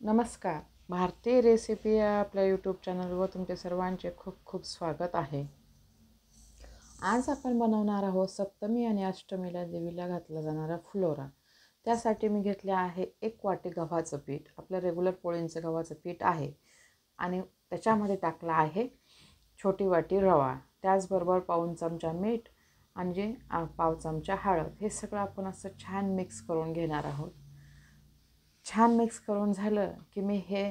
नमस्कार. भारतीय रेसिपी या आपल्या यूट्यूब चॅनलवर तुमचे सर्वांचे खूप खूप स्वागत आहे. आज आपण बनवणार आहोत सप्तमी आणि अष्टमीला देवीला घातला जाणारा फुलोरा. त्यासाठी मी घेतले आहे 1 वाटी गव्हाचं पीठ. आपलं रेग्युलर पोळींचं गव्हाचं पीठ आहे आणि त्याच्यामध्ये टाकला आहे छोटी वाटी रवा. त्याचबरोबर पाऊण चमचा मीठ आणि पाव चमचा हळद. हे सगळं आपण असं छान मिक्स करून घेणार आहोत. छान मिक्स करून झालं की मी हे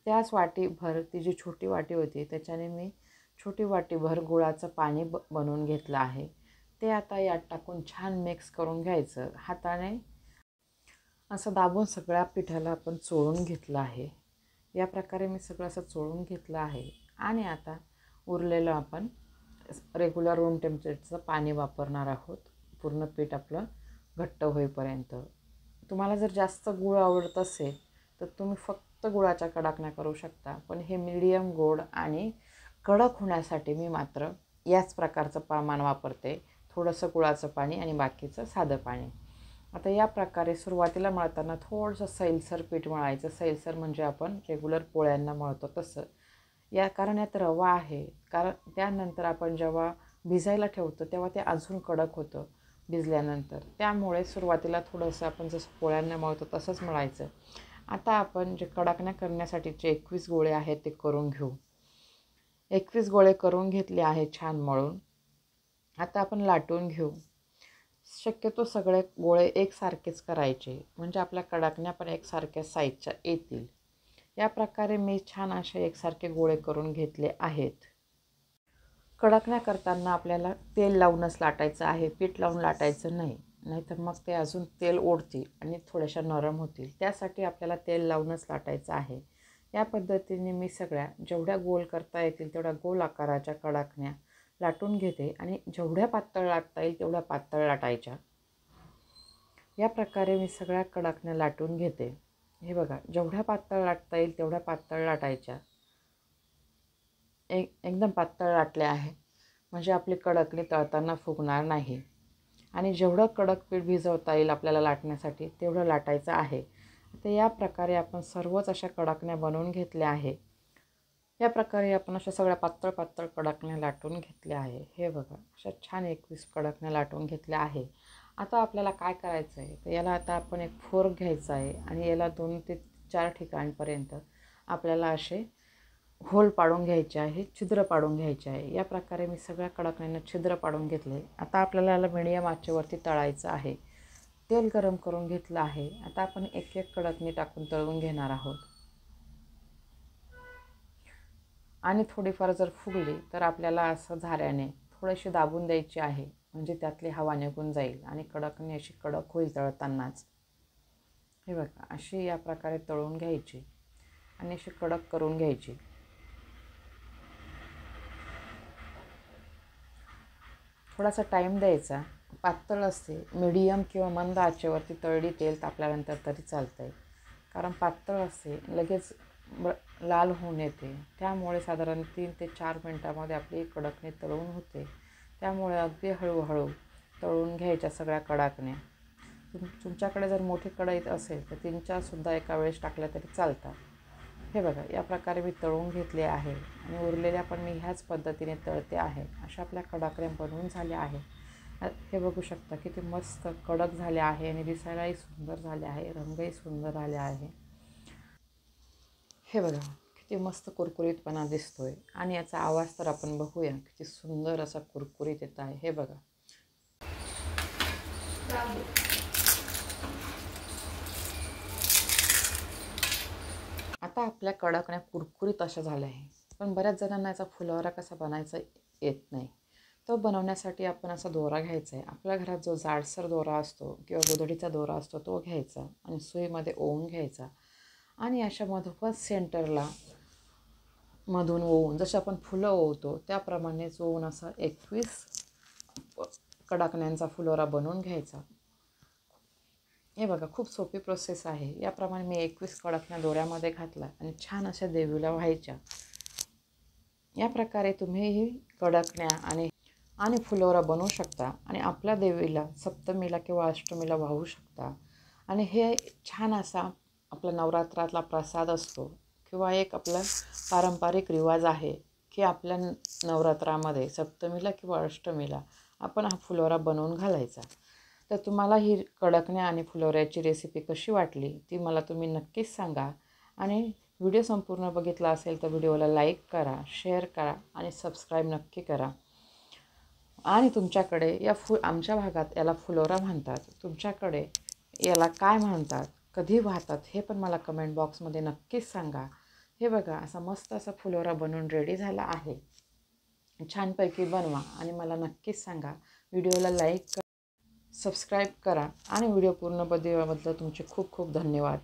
त्याच वाटीभर ती जी छोटी वाटी होती त्याच्याने मी छोटी वाटीभर गुळाचं पाणी बनवून घेतलं आहे. ते आता यात टाकून छान मिक्स करून घ्यायचं. हाताने असं दाबून सगळ्या पिठाला आपण चोळून घेतलं आहे. या प्रकारे मी सगळं असं चोळून घेतलं आहे आणि आता उरलेलं आपण रेग्युलर रूम टेम्परेचरचं पाणी वापरणार आहोत पूर्ण पीठ आपलं घट्ट होईपर्यंत. तुम्हाला जर जास्त गूळ आवडत असेल तर तुम्ही फक्त गुळाच्या कडाकण्या करू शकता, पण हे मीडियम गोड आणि कडक होण्यासाठी मी मात्र याच प्रकारचं प्रमाण वापरते. थोडंसं गुळाचं पाणी आणि बाकीचं साधं पाणी. आता या प्रकारे सुरुवातीला मळताना थोडंसं सैलसर पीठ मळायचं. सैलसर म्हणजे आपण रेग्युलर पोळ्यांना मळतो तसं. कारण यात रवा आहे. कारण त्यानंतर आपण जेव्हा भिजायला ठेवतो तेव्हा ते अजून कडक होतं भिजल्यानंतर. त्यामुळे सुरुवातीला थोडंसं आपण जसं पोळ्यांना मळतो तसंच मळायचं. आता आपण जे कडाकण्या करण्यासाठीचे 21 गोळे आहेत ते करून घेऊ. 21 गोळे करून घेतले आहेत छान मळून. आता आपण लाटून घेऊ. शक्यतो सगळे गोळे एकसारखेच करायचे म्हणजे आपल्या कडाकण्या पण एकसारख्या साईजच्या येतील. या प्रकारे मी छान असे एकसारखे गोळे करून घेतले आहेत. कडाकण्या करताना आपल्याला तेल लावूनच लाटायचं आहे, पीठ लावून लाटायचं नाही. नाहीतर मग ते अजून तेल ओढतील आणि थोड्याशा नरम होतील. त्यासाठी आपल्याला तेल लावूनच लाटायचं आहे. या पद्धतीने मी सगळ्या जेवढ्या गोल करता येतील तेवढ्या गोल आकाराच्या कडाकण्या लाटून घेते आणि जेवढ्या पातळ लाटता येईल तेवढ्या पातळ लाटायच्या. या प्रकारे मी सगळ्या कडाकण्या लाटून घेते. हे बघा, जेवढ्या पातळ लाटता येईल तेवढ्या पातळ लाटायच्या. एकदम पातळ लाटल्या आहे म्हणजे आपली कडाकणी तळताना फुगणार नाही. आणि जेवढं कडक पीठ भिजवता येईल आपल्याला लाटण्यासाठी तेवढं लाटायचं आहे. तर या प्रकारे आपण सर्वच अशा कडाकण्या बनवून घेतल्या आहे. या प्रकारे आपण अशा सगळ्या पातळ पातळ कडाकण्या लाटून घेतल्या आहे. हे बघा, अशा छान 21 कडाकण्या लाटून घेतल्या आहे. आता आपल्याला काय करायचं आहे तर याला आता आपण एक फोर्क घ्यायचा आहे आणि याला 2 ते 4 ठिकाणपर्यंत आपल्याला असे होल पाडून घ्यायचे आहे, छिद्र पाडून घ्यायचे आहे. या प्रकारे मी सगळ्या कडाकण्यांना छिद्र पाडून घेतले. आता आपल्याला याला मीडियम आचेवरती तळायचं आहे. तेल गरम करून घेतलं आहे. आता आपण एक एक कडाकणी टाकून तळून घेणार आहोत. आणि थोडीफार जर फुगली तर आपल्याला असं झाऱ्याने थोडीशी दाबून द्यायची आहे म्हणजे त्यातली हवा निघून जाईल आणि कडाकणी अशी कडक होईल तळतानाच. हे बघा, अशी या प्रकारे तळून घ्यायची आणि अशी कडक करून घ्यायची. थोडासा टाईम द्यायचा. पातळ असते, मीडियम किंवा मंद आचेवरती तळली तेल तापल्यानंतर तरी चालतं आहे. कारण पातळ असते लगेच लाल होऊन येते. त्यामुळे साधारण 3 ते 4 मिनटामध्ये आपली कडाकणी तळून होते. त्यामुळे अगदी हळूहळू तळून घ्यायच्या सगळ्या कडाकण्या. तुमच्याकडे जर मोठी कढई असेल तर 3-4 एका वेळेस टाकल्या तरी चालतात. हे बघा, या प्रकारे मी तळून घेतले आहे आणि उरलेल्या पण मी ह्याच पद्धतीने तळते आहे. अशा आपल्या कडाकण्या बनवून झाल्या आहे. हे बघू शकता किती मस्त कडक झाले आहे आणि दिसायलाही सुंदर झाले आहे, रंगही सुंदर आले आहे. हे बघा, किती मस्त कुरकुरीतपणा दिसतोय आणि याचा आवाज तर आपण बघूया. किती सुंदर असा कुरकुरीत येत आहे. हे बघा, आता आपल्या कडाकण्या कुरकुरीत अशा झाल्या आहे. पण बऱ्याच जणांना याचा फुलोरा कसा बनायचा येत नाही. तो बनवण्यासाठी आपण असा दोरा घ्यायचा आहे. आपल्या घरात जो जाडसर दोरा असतो किंवा गोधडीचा दोरा असतो तो घ्यायचा आणि सुईमध्ये ओवून घ्यायचा आणि अशा मधोमध सेंटरला मधून ओवून जसे आपण फुलं ओवतो त्याप्रमाणेच ओवून असा 21 कडाकण्यांचा फुलोरा बनवून घ्यायचा. हे बघा, खूप सोपी प्रोसेस आहे. याप्रमाणे मी 21 कडाकण्या दोऱ्यामध्ये घातला आणि छान अशा देवीला व्हायच्या. या प्रकारे तुम्हीही कडाकण्या आणि फुलोरा बनवू शकता आणि आपल्या देवीला सप्तमीला किंवा अष्टमीला वाहू शकता. आणि हे छान असा आपला नवरात्रातला प्रसाद असतो किंवा एक आपला पारंपरिक रिवाज आहे की आपल्या नवरात्रामध्ये सप्तमीला किंवा अष्टमीला आपण हा फुलोरा बनवून घालायचा. तर तुम्हाला ही कडकण्या आणि फुलोऱ्याची रेसिपी कशी वाटली ती मला तुम्ही नक्कीच सांगा. आणि व्हिडिओ संपूर्ण बघितला असेल तर व्हिडिओला लाईक करा, शेअर करा आणि सबस्क्राईब नक्की करा. आणि तुमच्याकडे आमच्या भागात याला फुलोरा म्हणतात, तुमच्याकडे याला काय म्हणतात, कधी वाहतात हे पण मला कमेंट बॉक्समध्ये नक्कीच सांगा. हे बघा, असा मस्त असा फुलोरा बनवून रेडी झाला आहे. छानपैकी बनवा आणि मला नक्कीच सांगा. व्हिडिओला लाईक करा, सबस्क्राईब करा आणि व्हिडिओ पूर्ण बघितल्याबद्दल तुमचे खूप खूप धन्यवाद.